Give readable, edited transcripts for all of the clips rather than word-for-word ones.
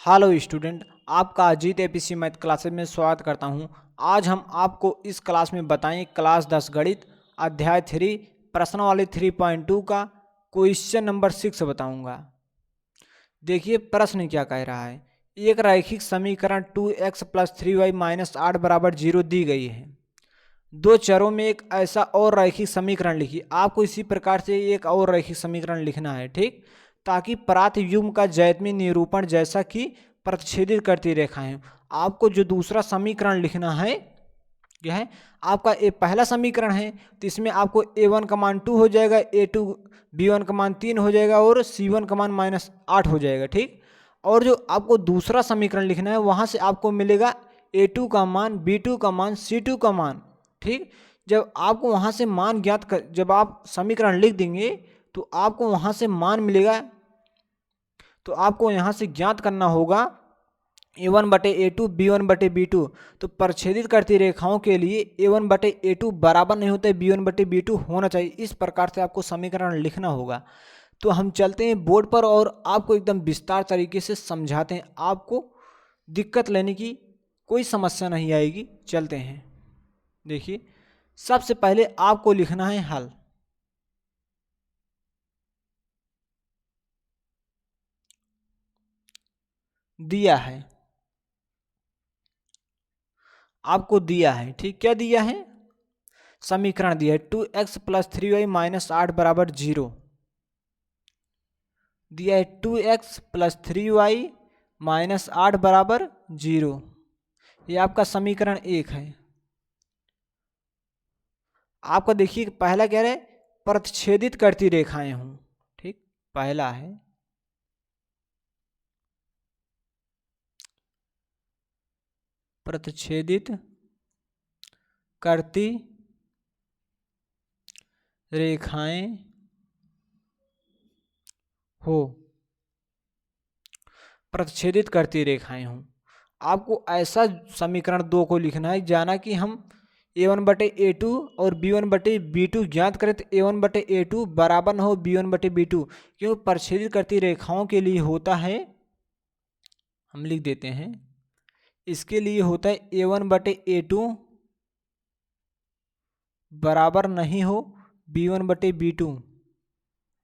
Hello student, आपका Ajit APC math classes में स्वागत करता हूं। आज हम आपको इस क्लास में बताएं क्लास 10 गणित अध्याय 3 प्रश्नावली 3.2 का क्वेश्चन नंबर 6 बताऊंगा। देखिए प्रश्न क्या कह रहा है। एक रैखिक समीकरण 2x + 3y - 8 = 0 दी गई है। दो चरों में एक ऐसा और रैखिक समीकरण लिखिए। आपको इसी प्रकार से एक और रैखिक समीकरण लिखना है, ठीक, ताकि प्रात युग्म का ज्यामितीय निरूपण जैसा कि प्रतिच्छेदित करती रेखाएं। आपको जो दूसरा समीकरण लिखना है यह है आपका पहला समीकरण है, तो इसमें आपको a1 का मान 2 हो जाएगा, a2 b1 का मान 3 हो जाएगा और c1 का मान -8 हो जाएगा, ठीक। और जो आपको दूसरा समीकरण लिखना है वहां से आपको मिलेगा a2 का मान, b2 का मान, c2 का मान, ठीक। जब आपको वहां से मान ज्ञात कर, जब आप समीकरण लिख देंगे तो आपको वहां से मान मिलेगा, तो आपको यहां से ज्ञात करना होगा a1/a2 b1/b2। तो प्रच्छेदित करती रेखाओं के लिए a1/a2 बराबर नहीं होता है b1/b2 होना चाहिए। इस प्रकार से आपको समीकरण लिखना होगा। तो हम चलते हैं बोर्ड पर और आपको एकदम विस्तार तरीके से समझाते हैं। आपको दिक्कत लेने की कोई समस्या नहीं आएगी। चलते हैं। देखिए सबसे पहले आपको लिखना है हल। दिया है, आपको दिया है, ठीक। क्या दिया है? समीकरण दिया है 2x + 3y - 8 = 0 दिया है। 2x + 3y - 8 = 0। ये आपका समीकरण 1 है। आपका देखिए पहला कह रहे प्रतिच्छेदित करती रेखाएं हों, ठीक, पहला है। प्रतिच्छेदित करती रेखाएं हो, प्रतिच्छेदित करती रेखाएं हों। आपको ऐसा समीकरण 2 को लिखना है जाना कि हम a1/a2 और b1/b2 ज्ञात करें, तो a1/a2 बराबर न हो b1/b2, क्योंकि प्रच्छेदित करती रेखाओं के लिए होता है, हम लिख देते हैं, इसके लिए होता है a1/a2 बराबर नहीं हो b1/b2,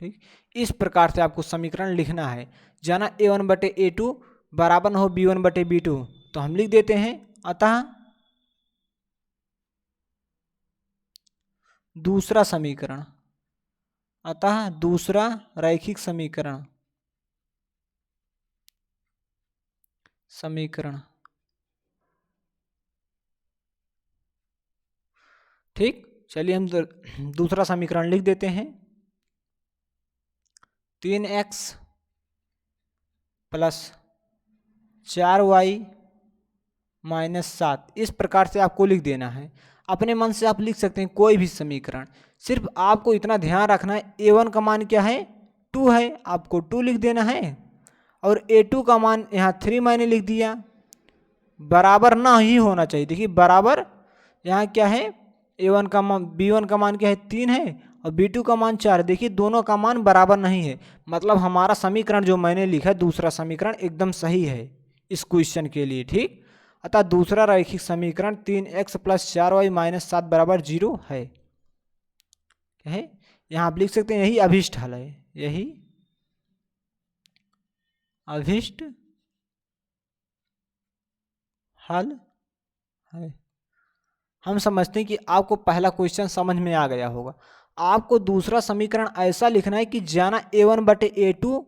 ठीक। इस प्रकार से आपको समीकरण लिखना है जाना a1/a2 बराबर न हो b1/b2। तो हम लिख देते हैं अतः दूसरा समीकरण, अतः दूसरा रैखिक समीकरण, ठीक। चलिए हम दूसरा समीकरण लिख देते हैं। 3x + 4y - 7 इस प्रकार से आपको लिख देना है। अपने मन से आप लिख सकते हैं कोई भी समीकरण, सिर्फ आपको इतना ध्यान रखना है a1 का मान क्या है, 2 है, आपको 2 लिख देना है। और a2 का मान यहाँ 3 मैंने लिख दिया, बराबर ना ही होना चाहिए। देखिए बराबर यहाँ क्या है, a1 का मान, b1 का मान क्या है 3 है और b2 का मान 4। देखिए दोनों का मान बराबर नहीं है, मतलब हमारा समीकरण जो मैंने लिखा है दूसरा समीकरण एकदम सही है इस क्वेश्चन के लिए, ठीक। अतः दूसरा रैखिक समीकरण 3x + 4y - 7 = 0 है। यहाँ आप लिख सकते हैं यही अभिष्ट हल है, यही अभिष्ट हल है। हम समझते हैं कि आपको पहला क्वेश्चन समझ में आ गया होगा। आपको दूसरा समीकरण ऐसा लिखना है कि जाना a1/a2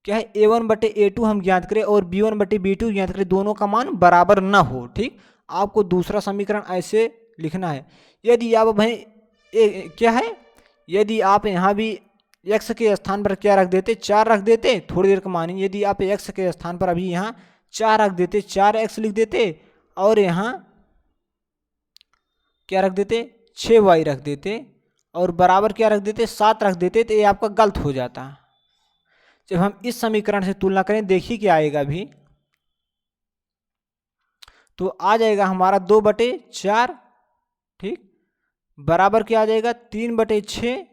क्या है, a1/a2 हम ज्ञात करें और b1/b2 ज्ञात करें, दोनों का मान बराबर ना हो, ठीक। आपको दूसरा समीकरण ऐसे लिखना है। यदि आप भाई क्या है, यदि आप यहाँ भी x के स्थान पर क्या रख देते, 4 रख देते, थोड़ी देर का मानिए, यदि आप x के स्थान पर अभी यहाँ 4 रख देते, 4x लिख देते और यहाँ क्या रख देते, 6y रख देते और बराबर क्या रख देते, 7 रख देते, तो ये आपका गलत हो जाता। जब हम इस समीकरण से तुलना करें देखिए क्या आएगा अभी, तो आ जाएगा हमारा 2/4, ठीक, बराबर क्या आ जाएगा 3/6।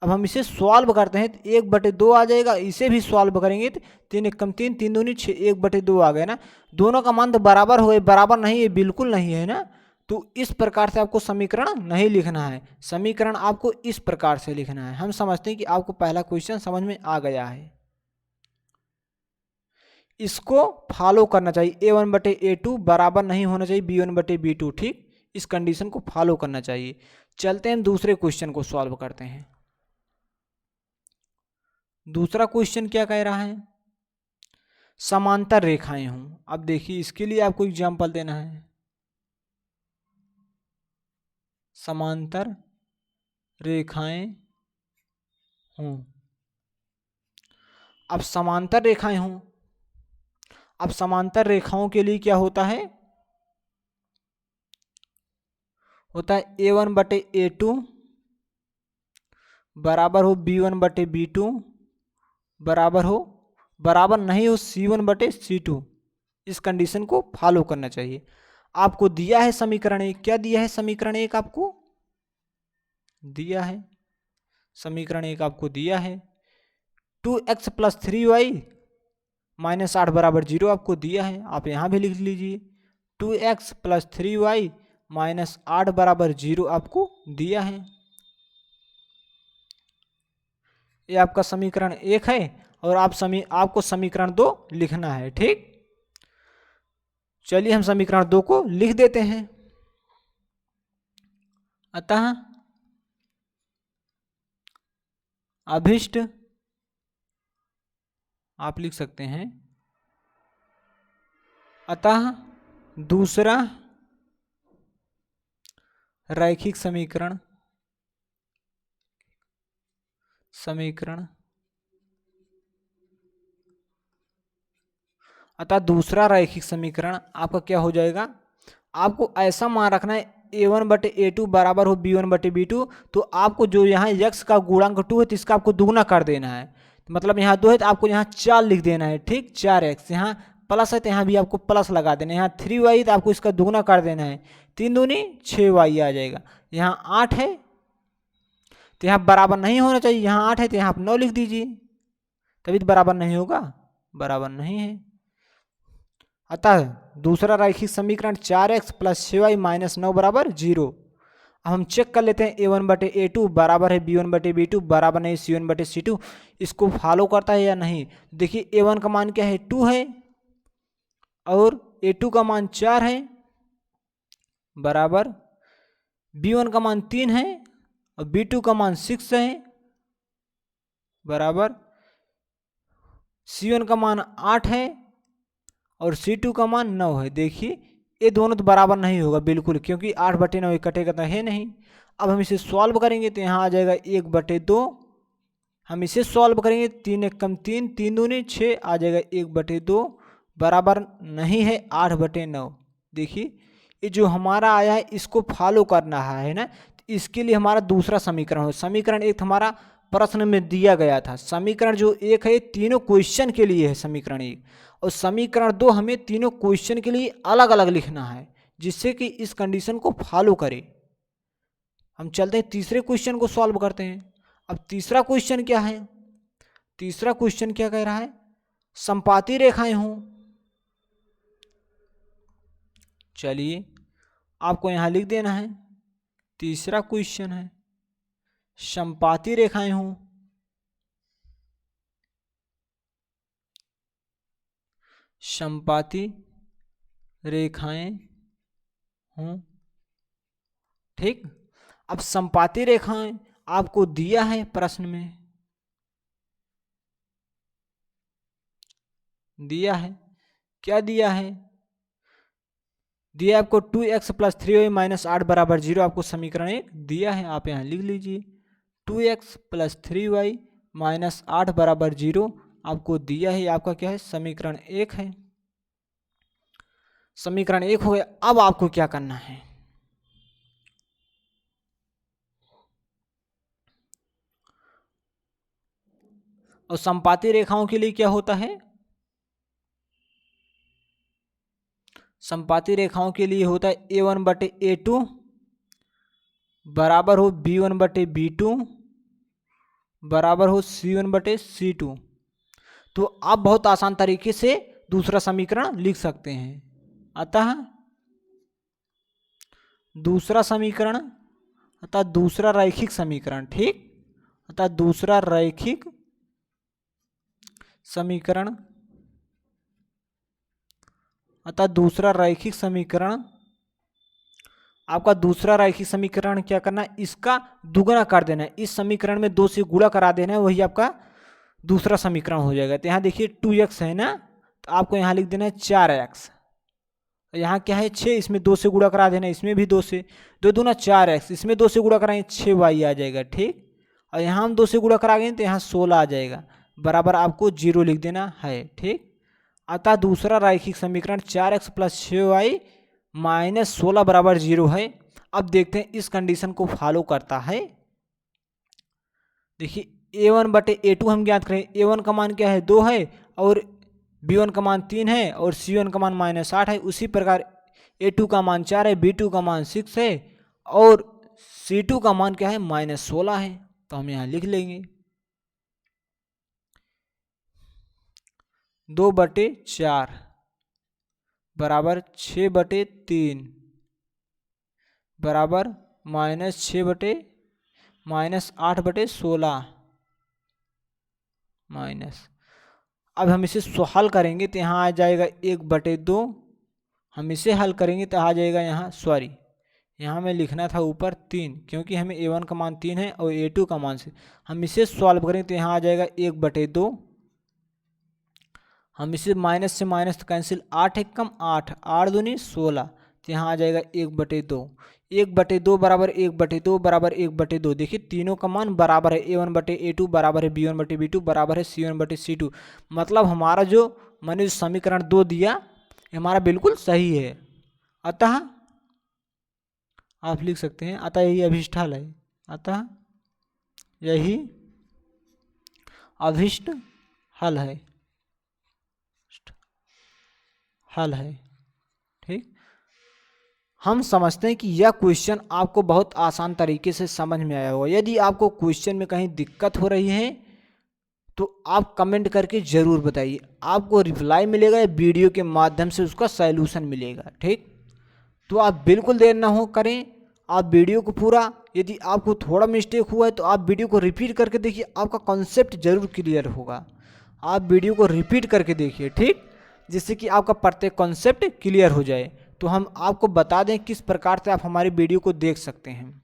अब हम इसे सॉल्व करते हैं तो 1/2 आ जाएगा। इसे भी सॉल्व करेंगे तो 3 एकम 3, 3 दूनी 6, 1/2 आ गया ना। दोनों का मान तो बराबर हो गए, बराबर नहीं है, बिल्कुल नहीं है ना। तो इस प्रकार से आपको समीकरण नहीं लिखना है, समीकरण आपको इस प्रकार से लिखना है। हम समझते हैं कि आपको पहला क्वेश्चन समझ में आ गया है। इसको फॉलो करना चाहिए, A1/A2 बराबर नहीं होना चाहिए B1/B2। ठीक, इस कंडीशन को फॉलो करना चाहिए। चलते हैं दूसरे क्वेश्चन को सॉल्व करते हैं। दूसरा क्वेश्चन क्या कह रहा है, समांतर रेखाएं हों। अब देखिए इसके लिए आपको एग्जाम्पल देना है। समांतर रेखाएं हों। अब समांतर रेखाएं हों, अब समांतर रेखाओं के लिए क्या होता है, होता है A1/A2 बराबर हो B1/B2 बराबर नहीं हो C1/C2। इस कंडीशन को फॉलो करना चाहिए। आपको दिया है समीकरण 1, क्या दिया है समीकरण 1 आपको दिया है, समीकरण 1 आपको दिया है 2x + 3y - 8 = 0 आपको दिया है। आप यहाँ भी लिख लीजिए 2x + 3y - 8 = 0 आपको दिया है। ये आपका समीकरण 1 है और आपको समीकरण 2 लिखना है। ठीक, चलिए हम समीकरण 2 को लिख देते हैं। अतः अभिष्ट, आप लिख सकते हैं अतः दूसरा रैखिक समीकरण अतः दूसरा रैखिक समीकरण आपका क्या हो जाएगा, आपको ऐसा मान रखना है A1/A2 बराबर हो B1/B2। तो आपको जो यहाँ x का गुणांक 2 है तो इसका आपको दुगना कर देना है। मतलब यहाँ 2 है तो आपको यहाँ 4 लिख देना है। ठीक, 4x, यहाँ प्लस है तो यहाँ भी आपको प्लस लगा देना है। यहाँ 3y तो आपको इसका दुगना कर देना है, 3 दूनी 6y आ जाएगा। यहाँ 8 है तो यहाँ बराबर नहीं होना चाहिए, यहाँ 8 है तो यहाँ आप 9 लिख दीजिए, तभी तो बराबर नहीं होगा, बराबर नहीं है। अतः दूसरा रैखिक समीकरण 4x + 6y - 9 = 0। अब हम चेक कर लेते हैं A1/A2 बराबर है B1/B2 बराबर नहीं C1/C2, इसको फॉलो करता है या नहीं। देखिए A1 का मान क्या है 2 है और A2 का मान 4 है बराबर B1 का मान 3 है और B2 का मान 6 है बराबर C1 का मान 8 है और C2 का मान 9 है। देखिए ये दोनों तो बराबर नहीं होगा बिल्कुल, क्योंकि 8/9 कटेगा तो है नहीं। अब हम इसे सॉल्व करेंगे तो यहाँ आ जाएगा 1/2। हम इसे सॉल्व करेंगे 3 एकम 3, 3 दूनी 6 आ जाएगा 1/2 बराबर नहीं है 8/9। देखिए ये जो हमारा आया है इसको फॉलो करना है ना, तो इसके लिए हमारा दूसरा समीकरण हो। समीकरण 1 हमारा प्रश्न में दिया गया था, समीकरण जो 1 है तीनों क्वेश्चन के लिए है समीकरण 1, और समीकरण 2 हमें तीनों क्वेश्चन के लिए अलग अलग लिखना है जिससे कि इस कंडीशन को फॉलो करे। हम चलते हैं तीसरे क्वेश्चन को सॉल्व करते हैं। अब तीसरा क्वेश्चन क्या है, तीसरा क्वेश्चन क्या कह रहा है, संपाती रेखाएं हों। चलिए आपको यहां लिख देना है, तीसरा क्वेश्चन है संपाती रेखाएं हों। संपाती रेखाएं हों। ठीक, अब संपाती रेखाएं आपको दिया है प्रश्न में, दिया है, क्या दिया है, दिया आपको 2x + 3y - 8 = 0 आपको समीकरण 1 दिया है। आप यहाँ लिख लीजिए 2x + 3y - 8 = 0 आपको दिया है। आपका क्या है, समीकरण 1 है। समीकरण 1 हो गया। अब आपको क्या करना है, और संपाती रेखाओं के लिए क्या होता है, संपाती रेखाओं के लिए होता है A1/A2 बराबर हो B1/B2 बराबर हो C1/C2। तो आप बहुत आसान तरीके से दूसरा समीकरण लिख सकते हैं। अतः दूसरा समीकरण, अतः दूसरा रैखिक समीकरण, ठीक, अतः दूसरा रैखिक समीकरण, अतः दूसरा रैखिक समीकरण, आपका दूसरा रैखिक समीकरण क्या करना है, इसका दुगना कर देना है, इस समीकरण में 2 से गुणा करा देना है, वही आपका दूसरा समीकरण हो जाएगा। तो यहाँ देखिए 2x है ना, तो आपको यहाँ लिख देना है 4x, यहाँ क्या है 6, इसमें 2 से गुणा करा देना, इसमें भी 2 से, 2 दूना 4x, इसमें 2 से गुणा कराएंगे 6y आ जाएगा, ठीक। और यहाँ हम 2 से गुणा कराएंगे तो यहाँ 16 आ जाएगा, बराबर आपको 0 लिख देना है, ठीक। अतः दूसरा रैखिक समीकरण 4x + 6y - 16 बराबर 0 है। अब देखते हैं इस कंडीशन को फॉलो करता है। देखिए a1/a2 हम ज्ञात करें, a1 का मान क्या है 2 है, और b1 का मान 3 है, और c1 का मान -8 है। उसी प्रकार a2 का मान 4 है, b2 का मान 6 है, और c2 का मान क्या है -16 है। तो हम यहाँ लिख लेंगे 2/4 बराबर 6/3 बराबर -8/16 माइनस। अब हम इसे हल करेंगे तो यहाँ आ जाएगा 1/2, हम इसे हल करेंगे तो आ जाएगा यहाँ, सॉरी यहाँ में लिखना था ऊपर 3, क्योंकि हमें a1 का मान 3 है और a2 का मान से, हम इसे सॉल्व करेंगे तो यहाँ आ जाएगा 1/2, हम इसे माइनस से माइनस तो कैंसिल, 8 एक कम 8, 8 दूनी 16, तो यहाँ आ जाएगा 1/2, 1/2 बराबर 1/2 बराबर 1/2। देखिए तीनों का मान बराबर है, a1/a2 बराबर है b1/b2 बराबर है c1/c2। मतलब हमारा जो मैंने जो समीकरण 2 दिया ये हमारा बिल्कुल सही है। अतः आप लिख सकते हैं अतः यही अभीष्ट हल है, अतः यही अभीष्ट हल है, हल है, ठीक। हम समझते हैं कि यह क्वेश्चन आपको बहुत आसान तरीके से समझ में आया होगा। यदि आपको क्वेश्चन में कहीं दिक्कत हो रही है तो आप कमेंट करके ज़रूर बताइए, आपको रिप्लाई मिलेगा या वीडियो के माध्यम से उसका सॉल्यूशन मिलेगा, ठीक। तो आप बिल्कुल देर ना हो करें, आप वीडियो को पूरा, यदि आपको थोड़ा मिस्टेक हुआ है तो आप वीडियो को रिपीट करके देखिए, आपका कॉन्सेप्ट जरूर क्लियर होगा। आप वीडियो को रिपीट करके देखिए, ठीक, जिससे कि आपका प्रत्येक कॉन्सेप्ट क्लियर हो जाए। तो हम आपको बता दें किस प्रकार से आप हमारी वीडियो को देख सकते हैं।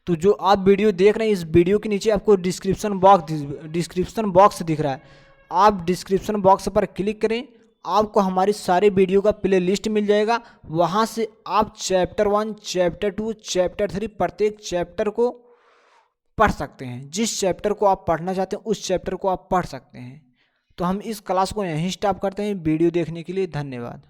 तो जो आप वीडियो देख रहे हैं, इस वीडियो के नीचे आपको डिस्क्रिप्शन बॉक्स दिख रहा है, आप डिस्क्रिप्शन बॉक्स पर क्लिक करें, आपको हमारी सारी वीडियो का प्ले लिस्ट मिल जाएगा। वहाँ से आप चैप्टर 1, चैप्टर 2, चैप्टर 3 प्रत्येक चैप्टर को पढ़ सकते हैं। जिस चैप्टर को आप पढ़ना चाहते हैं उस चैप्टर को आप पढ़ सकते हैं। तो हम इस क्लास को यहीं स्टॉप करते हैं। वीडियो देखने के लिए धन्यवाद।